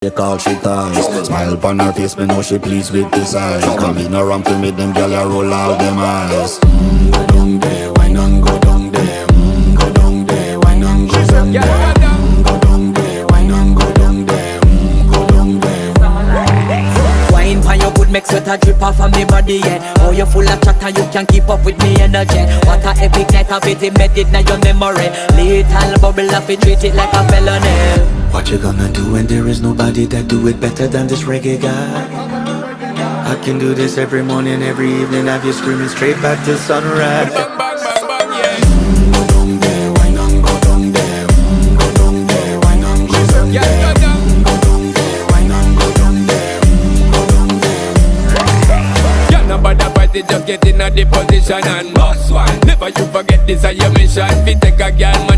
They call she ties. Smile upon her face, me know she pleased with this eyes. Come in around to me, them gyal a roll out them eyes. Go down there, why not go down there? Go down there, why not go down there? Go down there, why not go down there? Go down there. Wine pan your good, make sweat a drip off of me body, yeah. Oh, you full of chatter, you can't keep up with me energy. What a epic night of it, embedded in your memory. Little bubble of it, treat it like a felony. What you gonna do when there is nobody that do it better than this reggae guy? I can do this every morning, every evening, have you screaming straight back to sunrise. Bang, bang, bang, bang, yeah. Go down there, why not go down there? Go down there, why not go down there? Yeah, go down. Go down there, why not go down there? Go down there. Yeah, nobody fight it, just get in a the position and boss one. Never you forget this is your mission. Fi take a girl, man.